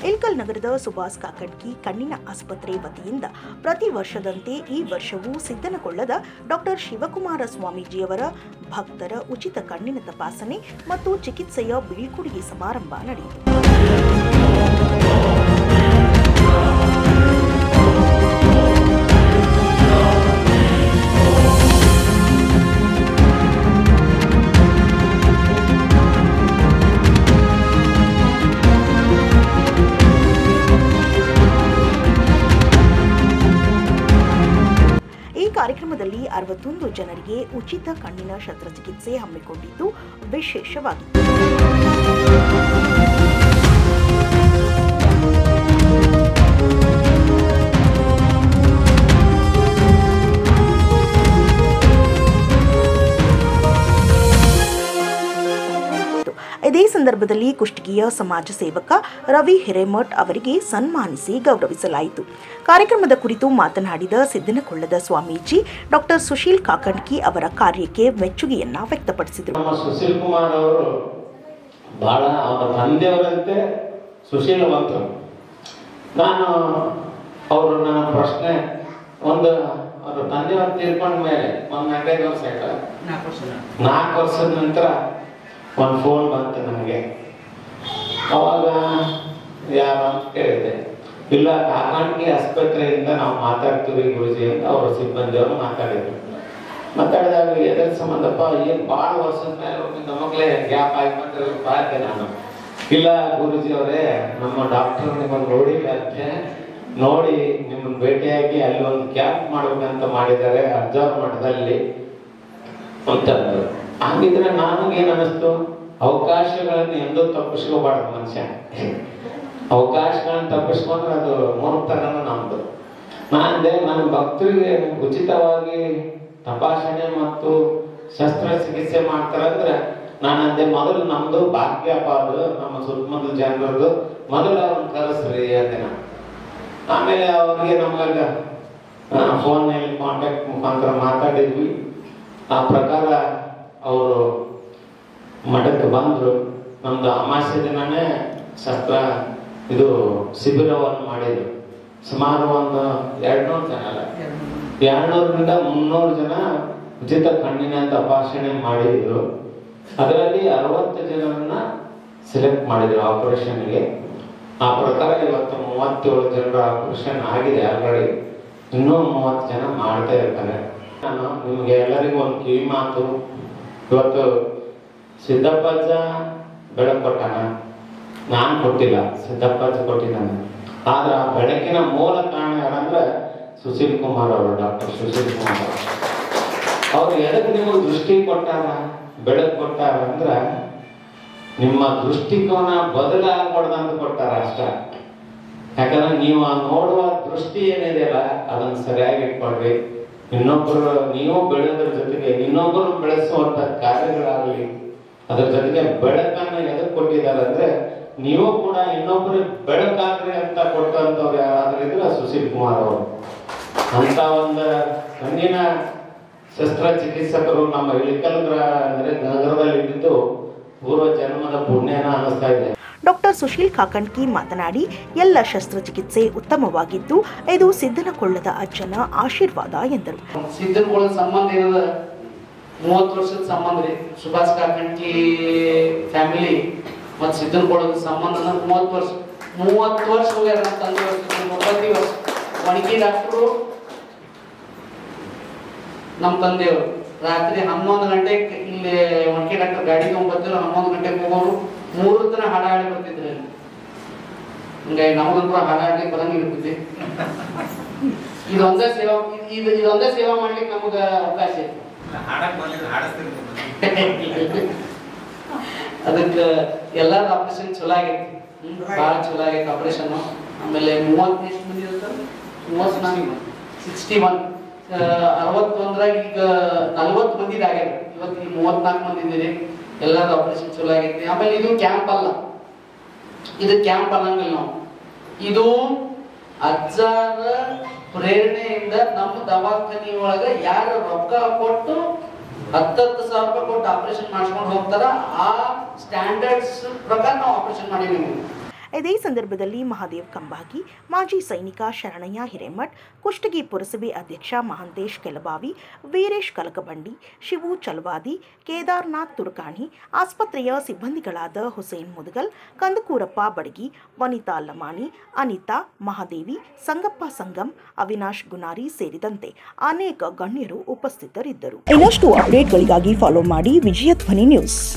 ಇಳಕಲ್ ನಗರದ ಸುಭಾಸ್ ಕಾಕಡ್ಕಿ ಕಣ್ಣಿನ ಆಸ್ಪತ್ರೆ ವತಿಯಿಂದ ಪ್ರತಿ ವರ್ಷದಂತೆ ಈ ವರ್ಷವೂ ಸಿದ್ದನಕೊಳ್ಳದ ಡಾಕ್ಟರ್ ಶಿವಕುಮಾರ ಸ್ವಾಮೀಜಿಯವರ ಭಕ್ತರ ಉಚಿತ ಕಣ್ಣಿನ ತಪಾಸಣೆ ಮತ್ತು ಚಿಕಿತ್ಸೆಯ ಬೀಳ್ಕೊಡುಗೆ ಸಮಾರಂಭ ನಡೆಯಿತು. ಕಾರ್ಯಕ್ರಮದಲ್ಲಿ 61 ಜನರಿಗೆ ಉಚಿತ ಕಣ್ಣಿನ ಶಸ್ತ್ರಚಿಕಿತ್ಸೆ ಹಮ್ಮಿಕೊಂಡಿದ್ದು ವಿಶೇಷವಾಗಿತ್ತು. ಇದೇ ಸಂದರ್ಭದಲ್ಲಿ ಕುಷ್ಟಗಿಯ ಸಮಾಜ ಸೇವಕ ರವಿ ಹಿರೇಮಠ್ ಅವರಿಗೆ ಸನ್ಮಾನಿಸಿ ಗೌರವಿಸಲಾಯಿತು. ಕಾರ್ಯಕ್ರಮದ ಕುರಿತು ಮಾತನಾಡಿದ ಸಿದ್ದನಕೊಳ್ಳದ ಸ್ವಾಮೀಜಿ ಡಾಕ್ಟರ್ ಸುಶೀಲ್ ಕಾಕಡ್ಕಿ ಅವರ ಕಾರ್ಯಕ್ಕೆ ಮೆಚ್ಚುಗೆಯನ್ನ ವ್ಯಕ್ತಪಡಿಸಿದರು. ಸುಶೀಲ್ ಕುಮಾರ್ ಅವರು ಬಹಳ ಅವರ ತಂದೆಯವರಂತೆ ಸುಶೀಲವಂತರು. ನಾನು ಅವರು ನನ್ನ ಪ್ರಶ್ನೆ ಒಂದು ಅವರ ತಂದೆಯವರು ತೀರ್ಕೊಂಡ ಮೇಲೆ ಒಂದು 4 ವರ್ಷ ಆಯ್ತು. 4 ವರ್ಷದ ನಂತರ ಒಂದು ಫೋನ್ ಬಂತು ನನಗೆ. ಅವಾಗ ಯಾರು ಅಂತ ಕೇಳಿದೆ. ಇಲ್ಲ, ಕಾಕಡ್ಕಿ ಆಸ್ಪತ್ರೆಯಿಂದ ನಾವು ಮಾತಾಡ್ತೀವಿ ಗುರುಜಿ ಅಂತ ಅವರು ಸಿಬ್ಬಂದಿಯವರು ಮಾತಾಡಿದಾಗ ಎದ್ರ ಸಂಬಂಧಪ್ಪ ಏನು ಭಾಳ ವರ್ಷದ ಮೇಲೆ ನಮಗ್ಲೇ ಗ್ಯಾಪ್ ಆಯ್ತು ಬಾಯ್ತೆ ನಾನು. ಇಲ್ಲ ಗುರುಜಿ ಅವರೇ, ನಮ್ಮ ಡಾಕ್ಟರ್ ನಿಮ್ಮನ್ನು ನೋಡಿಲ್ಲ ಅಂತೆ, ನೋಡಿ ನಿಮ್ಮನ್ನ ಭೇಟಿಯಾಗಿ ಅಲ್ಲಿ ಒಂದು ಕ್ಯಾಂಪ್ ಮಾಡ್ಬೇಕಂತ ಮಾಡಿದ್ದಾರೆ ಅಬ್ಸರ್ವ್ ಮಠದಲ್ಲಿ ಅಂತಂದ್ರು. ಹಾಗಿದ್ರೆ ನನಗೇನು ಅನಿಸ್ತು, ಅವಕಾಶಗಳನ್ನು ಎಂದೂ ತಪ್ಪಿಸ್ಕೋಬಾರ್ದು ಮನುಷ್ಯ. ಅವಕಾಶಗಳನ್ನ ತಪ್ಪಿಸ್ಕೊಂಡ್ರೆ ಅದು ಮೂರ್ತನೂ ನಮ್ದು. ನಾನಂದೆ ನನ್ನ ಭಕ್ತರಿಗೆ ಉಚಿತವಾಗಿ ತಪಾಸಣೆ ಮತ್ತು ಶಸ್ತ್ರಚಿಕಿತ್ಸೆ ಮಾಡ್ತಾರಂದ್ರೆ ನಾನಂದೆ ಮೊದಲು ನಮ್ದು ಭಾಗ್ಯಪಾದ ನಮ್ಮ ಸುತ್ತಮುತ್ತಲ ಜನರದ್ದು ಮೊದಲು ಅವ್ರನ್ನ ಕರೆಸ್ರಿ ಅಂದೆ ನಾನು. ಆಮೇಲೆ ಅವ್ರಿಗೆ ನಮ್ಗೆ ಫೋನ್ನಲ್ಲಿ ಕಾಂಟ್ಯಾಕ್ಟ್ ಮುಖಾಂತರ ಮಾತಾಡಿದ್ವಿ. ಆ ಪ್ರಕಾರ ಅವರು ಮಠಕ್ಕೆ ಬಂದ್ರು. ನಮ್ದು ಅಮಾವಾಸ್ಯೆ ದಿನನೇ ಶಸ್ತ್ರ ಇದು ಶಿಬಿರವನ್ನು ಮಾಡಿದ್ರು. ಸುಮಾರು ಒಂದು 200 ಜನ ಅಲ್ಲ 200ರಿಂದ 300 ಜನ ಉಚಿತ ಕಣ್ಣಿನ ತಪಾಸಣೆ ಮಾಡಿದ್ರು. ಅದರಲ್ಲಿ 60 ಜನರನ್ನ ಸೆಲೆಕ್ಟ್ ಮಾಡಿದ್ರು ಆಪರೇಷನ್ಗೆ. ಆ ಪ್ರಕಾರ ಇವತ್ತು 37 ಜನರ ಆಪರೇಷನ್ ಆಗಿದೆ ಆಲ್ರೆಡಿ. ಇನ್ನೂ 30 ಜನ ಮಾಡ್ತಾ ಇರ್ತಾರೆ. ನಾನು ನಿಮ್ಗೆ ಎಲ್ಲರಿಗೂ ಒಂದು ಕಿವಿ ಮಾತು, ಇವತ್ತು ಸಿದ್ದಪ್ಪಜ್ಜ ಬೆಳಕು ಕೊಟ್ಟಾನ, ನಾನು ಕೊಟ್ಟಿಲ್ಲ, ಸಿದ್ದಪ್ಪಜ್ಜ ಕೊಟ್ಟಿದ್ದಾನೆ. ಆದ್ರೆ ಆ ಬೆಳಕಿನ ಮೂಲ ಕಾರಣ ಯಾರಂದ್ರೆ ಸುಶೀಲ್ ಕುಮಾರ್ ಅವರು, ಡಾಕ್ಟರ್ ಸುಶೀಲ್ ಕುಮಾರ್ ಅವರು. ಅವ್ರು ಎದಕ್ಕೆ ನಿಮಗೆ ದೃಷ್ಟಿ ಕೊಟ್ಟಾರ, ಬೆಳಕು ಕೊಟ್ಟಾರ ಅಂದ್ರ ನಿಮ್ಮ ದೃಷ್ಟಿಕೋನ ಬದಲಾಗಬಾರ್ದಂತ ಕೊಟ್ಟಾರ ಅಷ್ಟ. ಯಾಕಂದ್ರೆ ನೀವು ನೋಡುವ ದೃಷ್ಟಿ ಏನಿದೆಯಲ್ಲ ಅದನ್ನ ಸರಿಯಾಗಿ ಇಟ್ಕೊಳ್ರಿ. ಇನ್ನೊಬ್ಬರು ನೀವು ಬೆಳೆಯೋದ್ರ ಜೊತೆಗೆ ಇನ್ನೊಬ್ಬರು ಬೆಳೆಸುವಂತ ಕಾರ್ಯಗಳಾಗಲಿ, ಅದ್ರ ಜೊತೆಗೆ ಬೆಳಕನ್ನು ಎದಕ್ಕೆ ಕೊಟ್ಟಿದ್ದಾರೆ ಅಂದ್ರೆ ನೀವು ಕೂಡ ಇನ್ನೊಬ್ಬರು ಬೆಳಕಾಗ್ರಿ ಅಂತ ಕೊಟ್ಟಂತವ್ರು ಯಾರಾದ್ರೂ ಇದ್ರೆ ಸುಶೀಲ್ ಕುಮಾರ್ ಅವರು. ಅಂತ ಒಂದು ಕಣ್ಣಿನ ಶಸ್ತ್ರಚಿಕಿತ್ಸಕರು ನಮ್ಮ ಇಳಕಲ್ ನಗರದಲ್ಲಿ ಇದ್ದು ಪೂರ್ವ ಜನ್ಮದ ಪುಣ್ಯನ ಅನಿಸ್ತಾ ಇದೆ. ಡಾಕ್ಟರ್ ಸುಶೀಲ್ ಕಾಕಡ್ಕಿ ಮಾತನಾಡಿ, ಎಲ್ಲ ಶಸ್ತ್ರಚಿಕಿತ್ಸೆ ಉತ್ತಮವಾಗಿದ್ದು ಇದು ಸಿದ್ದನಕೊಳ್ಳದ ಅಜ್ಜನ ಆಶೀರ್ವಾದ ಎಂದರು. ಸಿದ್ದನಕೊಳ್ಳದ ಸಂಬಂಧ ಏನದ 30 ವರ್ಷದ ಸಂಬಂಧ ರೀ. ಸುಭಾಸ್ ಕಾಕಡ್ಕಿ ಫ್ಯಾಮಿಲಿ ಮತ್ತು ಸಿದ್ದನಕೊಳ್ಳದ ಸಂಬಂಧ 30 ವರ್ಷ ಹೋಗ್ಯಾರ. ನಮ್ಮ ತಂದೆ ಪ್ರತಿ ವರ್ಷ ಒಣಗಿ ಡಾಕ್ಟ್ರು ನಮ್ಮ ತಂದೆಯವರು ರಾತ್ರಿ 11 ಗಂಟೆಗೆ ಇಲ್ಲಿ ಒಣಗಿ ಡಾಕ್ಟರ್ ಗಾಡಿ ತೊಗೊಂಡ್ಬರ್ತಿದ್ರು. 11 ಗಂಟೆಗೆ ಹೋಗೋರು 3 ತನ ಹಾಡ ಹಾಡಿ ಬರ್ತಿದ್ರು. ಹಿಂಗಾಗಿ ನಮಗಂತೂ ಹಾಡ ಹಾಡ್ಲಿಕ್ಕೆ ಬರಂಗ ಇರ್ತಿದ್ವಿ. ಇದೊಂದೇ ಸೇವಾ ಮಾಡ್ಲಿಕ್ಕೆ ನಮಗ ಅವಕಾಶ ಇದೆ. ಅದಕ್ಕೆ ಎಲ್ಲಾರ ಆಪರೇಷನ್ ಚಲೋ ಆಗೈತಿ, ಬಹಳ ಚಲೋ ಆಗೈತಿ ಆಪರೇಷನ್. ಆಮೇಲೆ 30 ಮಂದಿ ಇರ್ತಾರೆ, 61 61 ಈಗ 40 ಮಂದಿ ಆಗ್ಯಾರ. ಇವತ್ತು 34 ಮಂದಿ ಇದ್ದೀರಿ. ಎಲ್ಲಾರು ಆಪರೇಷನ್ ಚಲೋ ಆಗೈತಿ. ಆಮೇಲೆ ಇದು ಕ್ಯಾಂಪ್ ಅಲ್ಲ, ಇದು ಕ್ಯಾಂಪ್ ಅನ್ನಂಗಿಲ್ಲ ನಾವು. ಇದು ಅಜ್ಜರ ಪ್ರೇರಣೆಯಿಂದ ನಮ್ಮ ದವಾಖಾನಿ ಒಳಗ ಯಾರು ರೊಕ್ಕ ಕೊಟ್ಟು 10,000 ರೂಪಾಯಿ ಕೊಟ್ಟು ಆಪರೇಷನ್ ಮಾಡಿಸ್ಕೊಂಡು ಹೋಗ್ತಾರ, ಆ ಸ್ಟ್ಯಾಂಡರ್ಡ್ಸ್ ಪ್ರಕಾರ ನಾವು ಆಪರೇಷನ್ ಮಾಡಿದೀವಿ. ಇದೇ ಸಂದರ್ಭದಲ್ಲಿ ಮಹಾದೇವ್ ಕಂಬಾಗಿ, ಮಾಜಿ ಸೈನಿಕ ಶರಣಯ್ಯ ಹಿರೇಮಠ್, ಕುಷ್ಟಗಿ ಪುರಸಭೆ ಅಧ್ಯಕ್ಷ ಮಹಾಂತೇಶ್ ಕೆಲಬಾವಿ, ವೀರೇಶ್ ಕಲಕಬಂಡಿ, ಶಿವು ಚಲವಾದಿ, ಕೇದಾರ್ನಾಥ್ ತುರ್ಕಾಣಿ, ಆಸ್ಪತ್ರೆಯ ಸಿಬ್ಬಂದಿಗಳಾದ ಹುಸೇನ್ ಮುದಗಲ್, ಕಂದಕೂರಪ್ಪ ಬಡಗಿ, ವನಿತಾ ಲಮಾಣಿ, ಅನಿತಾ, ಮಹಾದೇವಿ, ಸಂಗಪ್ಪ ಸಂಗಮ್, ಅವಿನಾಶ್ ಗುನಾರಿ ಸೇರಿದಂತೆ ಅನೇಕ ಗಣ್ಯರು ಉಪಸ್ಥಿತರಿದ್ದರು. ಇನ್ನಷ್ಟು ಅಪ್ಡೇಟ್ಗಳಿಗಾಗಿ ಫಾಲೋ ಮಾಡಿ ವಿಜಯ ಧ್ವನಿ ನ್ಯೂಸ್.